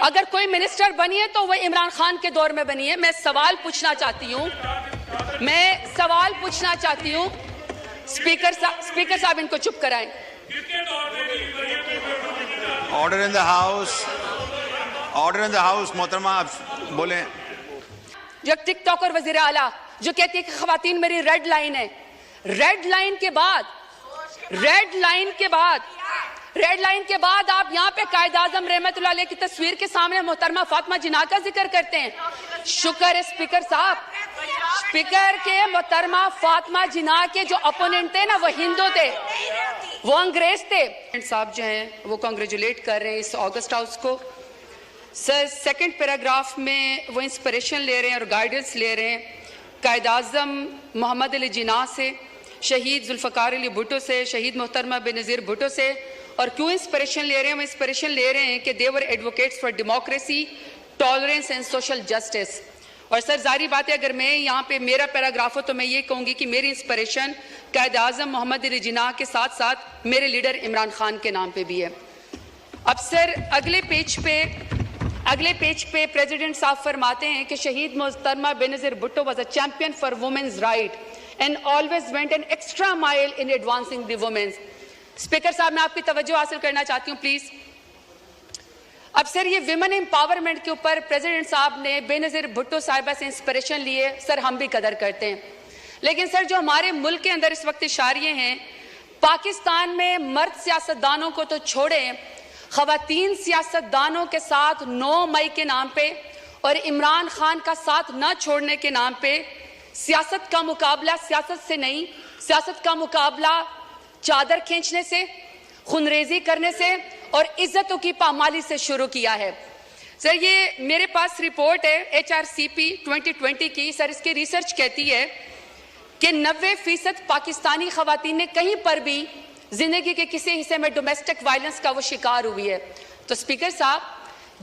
अगर कोई मिनिस्टर बनी है तो वह इमरान खान के दौर में बनी है। मैं सवाल पूछना चाहती हूं, स्पीकर साहब इनको चुप कराएं। ऑर्डर इन द हाउस, मोहतरमा आप बोले। जो टिकटॉक और वजीर आला जो कहती है कि खवातीन मेरी रेड लाइन है, रेड लाइन के बाद आप यहाँ पे कायद आजम रहमतुल्लाह अलैह की तस्वीर के सामने मोहतरमा फातिमा जिन्ना का जिक्र करते हैं। शुक्र है स्पीकर साहब, स्पीकर के मोहतरमा फातिमा जिन्ना के जो अपोनेंट थे ना वो हिंदू थे, वो अंग्रेज थे। साहब जो हैं वो कांग्रेचुलेट कर रहे हैं इस ऑगस्ट हाउस को। सर सेकंड पैराग्राफ में वो इंस्पिरेशन ले रहे हैं और गाइडेंस ले रहे हैं कायद आज़म मोहम्मद अली जिन्ना से, शहीद जुल्फ़िकार अली भुट्टो से, शहीद मोहतरमा बेनज़ीर भुट्टो से। और क्यों इंस्पिरेशन ले रहे हैं? वो इंस्पिरेशन ले रहे हैं कि they were advocates for democracy, tolerance and social justice. और सर जारी बात है, अगर मैं यहाँ पे मेरा पैराग्राफ हो तो मैं ये कहूँगी कि मेरी इंस्पिरेशन कायद आज़म मोहम्मद अली जिन्ना के साथ साथ मेरे लीडर इमरान खान के नाम पे भी है। अब सर अगले पेज पे प्रेसिडेंट साहब फरमाते हैं कि शहीद मोहतरमा Benazir Bhutto was a champion for women's right and always went an extra mile in advancing the women's. Speaker साहब मैं आपकी तवज्जो हासिल करना चाहती हूँ प्लीज। अब सर ये विमेन एम्पावरमेंट के ऊपर प्रेसिडेंट साहब ने बेनज़ीर भुट्टो साहिबा से इंस्पिरेशन लिए, सर हम भी कदर करते हैं। लेकिन सर जो हमारे मुल्क के अंदर इस वक्त इशारे हैं, पाकिस्तान में मर्द सियासतदानों को तो छोड़े, खवातीन सियासतदानों के साथ 9 मई के नाम पे और इमरान खान का साथ न छोड़ने के नाम पे सियासत का मुकाबला सियासत से नहीं, सियासत का मुकाबला चादर खींचने से, खुनरेजी करने से और इज्जतों की पामाली से शुरू किया है। सर ये मेरे पास रिपोर्ट है HRCP 2020 की। सर इसकी रिसर्च कहती है कि 90% पाकिस्तानी खवातीन ने कहीं पर भी जिंदगी के किसी हिस्से में डोमेस्टिक वायलेंस का वो शिकार हुई है। तो स्पीकर साहब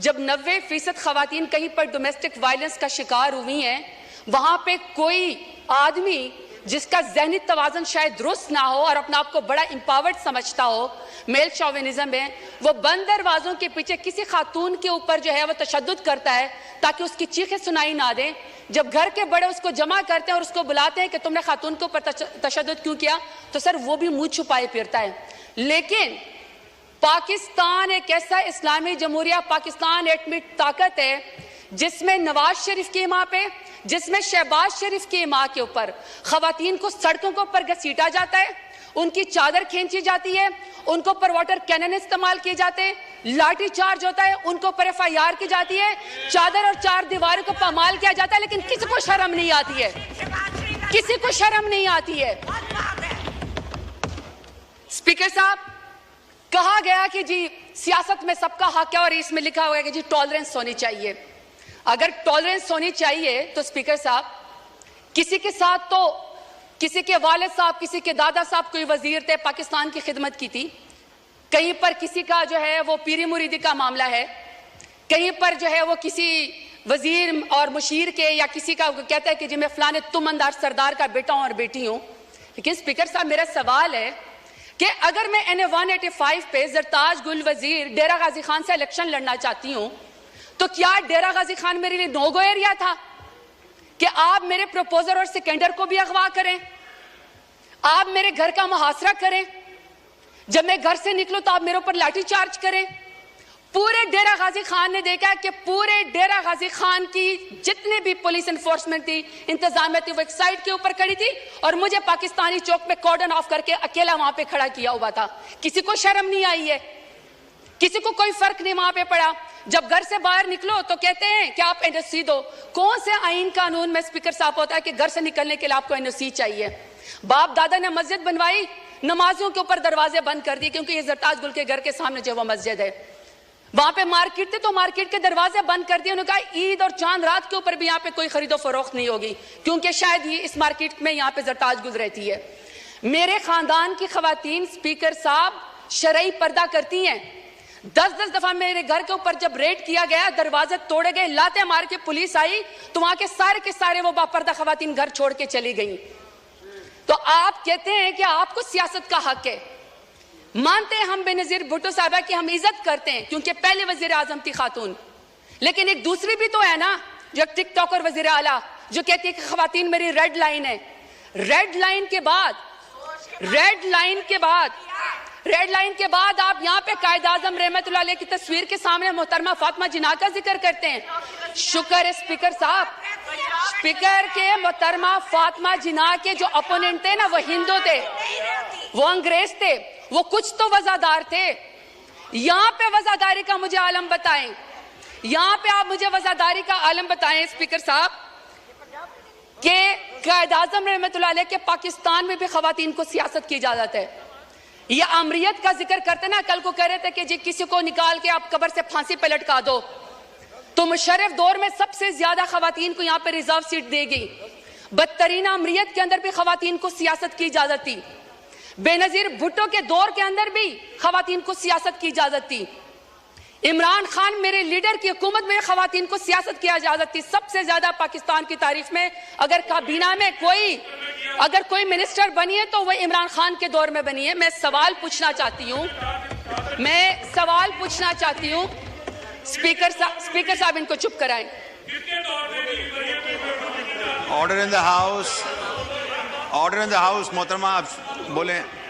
जब 90% खवातीन कहीं पर डोमेस्टिक वायलेंस का शिकार हुई हैं, वहां पे कोई आदमी जिसका ज़हनी तवाज़न शायद दुरुस्त ना हो और अपने आप को बड़ा एम्पावर्ड समझता हो, मेल शोविनिज्म है, वो बंद दरवाजों के पीछे किसी खातून के ऊपर जो है वो तशद्दुद करता है ताकि उसकी चीखें सुनाई ना दें। जब घर के बड़े उसको जमा करते हैं और उसको बुलाते हैं कि तुमने खातून के ऊपर तशद्दुद क्यों किया, तो सर वो भी मुंह छुपाए फिरता है। लेकिन पाकिस्तान एक ऐसा इस्लामी जमहूरिया पाकिस्तान एटमी ताकत है जिसमें नवाज शरीफ की माँ पे, जिसमें शहबाज शरीफ की माँ के ऊपर खवातीन को सड़कों के ऊपर घसीटा जाता है, उनकी चादर खींची जाती है, उनको पर वाटर कैनन इस्तेमाल किए जाते हैं, लाठी चार्ज होता है, उनको पर FIR की जाती है, चादर और 4 दीवारों को पामाल किया जाता है, लेकिन किसी को शर्म नहीं आती है, किसी को शर्म नहीं आती है। स्पीकर साहब कहा गया कि जी सियासत में सबका हक है और इसमें लिखा हुआ है कि जी टॉलरेंस होनी चाहिए। अगर टॉलरेंस होनी चाहिए तो स्पीकर साहब किसी के साथ तो किसी के वालिद साहब, किसी के दादा साहब कोई वजीर थे, पाकिस्तान की खिदमत की थी, कहीं पर किसी का जो है वो पीरी मुरीदी का मामला है, कहीं पर जो है वो किसी वजीर और मुशीर के या किसी का कहता है कि जी मैं फलाने तुमंदार सरदार का बेटा हूं और बेटी हूं। लेकिन स्पीकर साहब मेरा सवाल है कि अगर मैं NA 185 पे जरताज गुल वजीर डेरा गाजी खान से इलेक्शन लड़ना चाहती हूं तो क्या डेरा गाजी खान मेरे लिए नो गो एरिया था कि आप मेरे प्रपोजर और सिकंदर को भी अगवा करें, आप मेरे घर का मुहासरा करें, जब मैं घर से निकलूं तो आप मेरे ऊपर लाठी चार्ज करें। पूरे डेरा गाजी खान ने देखा कि पूरे डेरा गाजी खान की जितने भी पुलिस एनफोर्समेंट थी, इंतजामिया थी, वो एक साइड के ऊपर खड़ी थी और मुझे पाकिस्तानी चौक में कॉर्डन ऑफ करके अकेला वहां पे खड़ा किया हुआ था। किसी को शर्म नहीं आई है, किसी को कोई फर्क नहीं वहां पे पड़ा। जब घर से बाहर निकलो तो कहते हैं कि आप NOC दो। कौन से आईन कानून में स्पीकर साहब होता है कि घर से निकलने के लिए आपको NOC चाहिए? बाप दादा ने मस्जिद बनवाई, नमाजियों के ऊपर दरवाजे बंद कर दिए क्योंकि ये जरताज गुल के घर के सामने जो वो मस्जिद है, वहां पे मार्केट थे तो मार्केट के दरवाजे बंद कर दिए। उन्होंने कहा ईद और चांद रात के ऊपर भी यहाँ पे कोई खरीदो फरोख्त नहीं होगी क्योंकि शायद ये इस मार्केट में यहाँ पे जरताज गुल रहती है। मेरे खानदान की खवातीन स्पीकर साहब शरई पर्दा करती हैं। 10-10 दफा मेरे घर के ऊपर जब रेड किया गया, दरवाजे तोड़े गए, लाते मार के पुलिस आई तो वहां के सारे वो बापर्दा खवातीन घर छोड़ के चली गई। तो आप कहते हैं कि आपको सियासत का हक है। मानते हैं हम बेनज़ीर भुट्टो साहिबा की हम इज्जत करते हैं क्योंकि पहले वजीर आजम थी खातून, लेकिन एक दूसरी भी तो है ना, जो टिकटॉक और वजीर आला जो कहती है कि खवातीन मेरी रेड लाइन है। रेड लाइन के बाद आप यहाँ पे कायद आजम रहमतुल्लाह अलैह की तस्वीर के सामने मोहतरमा फातिमा जिन्ना का जिक्र करते हैं। शुक्र है स्पीकर साहब, स्पीकर के मोहतरमा फातिमा जिन्ना के जो अपोनेंट थे ना, वो हिंदू थे, वो अंग्रेज थे, वो कुछ तो वजादार थे। यहाँ पे वजादारी का मुझे आलम बताएं, यहाँ पे आप मुझे वजादारी का आलम बताएं स्पीकर साहब कि कायद आजम रहमतुल्लाह अलैह के पाकिस्तान में भी खवातीन को सियासत की इजाजत है। ये अमरियत का जिक्र करते ना, कल को कह रहे थे कि जी किसी को निकाल के आप कब्र से फांसी पे लटका दो, तो मुशर्रफ दौर में सबसे ज्यादा खवातीन को यहाँ पे रिजर्व सीट दी गई। बदतरीन अमरियत के अंदर भी खवातीन को सियासत की इजाजत थी। बेनजीर भुट्टो के दौर के अंदर भी खवातीन को सियासत की इजाजत थी। इमरान खान मेरे लीडर की हुकूमत में खवातीन को सियासत की इजाजत थी। सबसे ज्यादा पाकिस्तान की तारीख में अगर काबीना में कोई मिनिस्टर बनी है तो वह इमरान खान के दौर में बनी है। मैं सवाल पूछना चाहती हूँ स्पीकर साहब इनको चुप कराएं। ऑर्डर इन द हाउस, मोहतरमा आप बोले।